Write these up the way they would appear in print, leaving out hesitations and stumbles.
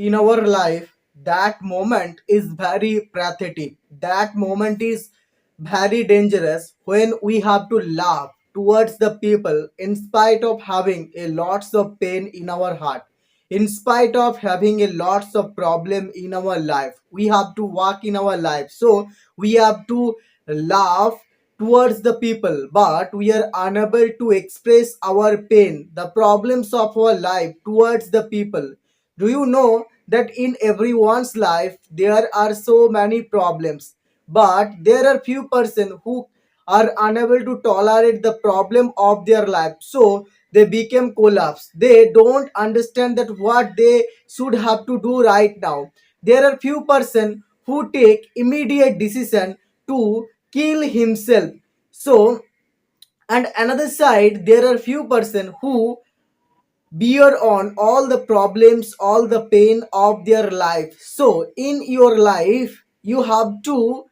in our life, that moment is very pathetic. That moment is very dangerous when we have to laugh towards the people in spite of having a lots of pain in our heart, in spite of having a lots of problem in our life. We have to walk in our life, so we have to laugh towards the people, but we are unable to express our pain, the problems of our life towards the people. Do you know that in everyone's life there are so many problems, but there are few person who are unable to tolerate the problem of their life, so they become collapse. They don't understand that what they should have to do right now. There are few person who take immediate decision to kill himself. So, and another side, there are few person who bear on all the problems, all the pain of their life. So in your life you have to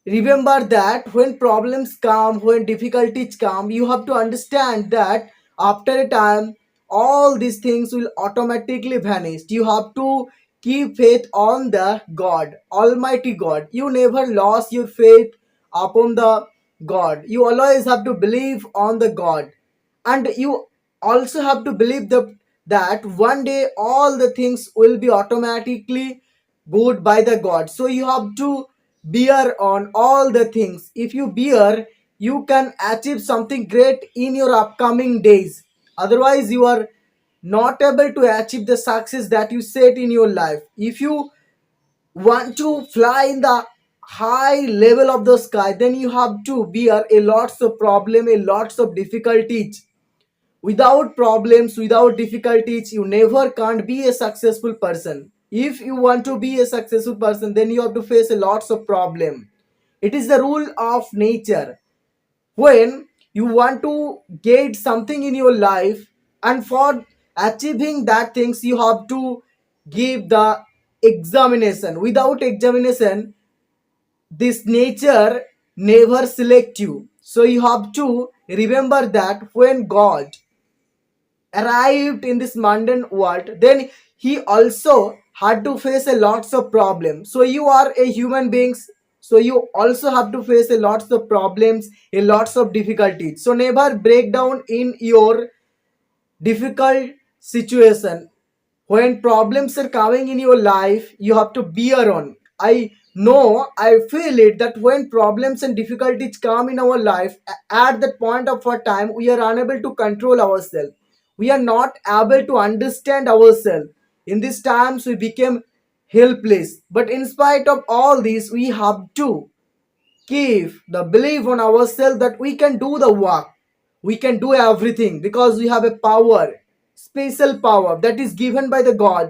remember that when problems come, when difficulties come, you have to understand that after a time all these things will automatically vanish. You have to keep faith on the God, Almighty God. You never lost your faith upon the God. You always have to believe on the God, and you also have to believe that one day all the things will be automatically good by the God. So you have to bear on all the things. If you bear, you can achieve something great in your upcoming days. Otherwise you are not able to achieve the success that you set in your life. If you want to fly in the high level of the sky, then you have to bear a lots of problem, a lots of difficulties. Without problems, without difficulties, you never can't be a successful person. If you want to be a successful person, then you have to face a lots of problem. It is the rule of nature. When you want to get something in your life, and for achieving that things, you have to give the examination. Without examination, this nature never select you. So you have to remember that when God arrived in this mundane world, then he also had to face a lots of problems. So you are a human beings, so you also have to face a lots of problems, a lots of difficulties. So never break down in your difficult situation. When problems are coming in your life, you have to bear on. I know, I feel it, that when problems and difficulties come in our life, at that point of our time we are unable to control ourselves. We are not able to understand ourselves. In these times we became helpless, but in spite of all this, we have to give the belief on ourselves that we can do the work. We can do everything because we have a power, special power that is given by the God.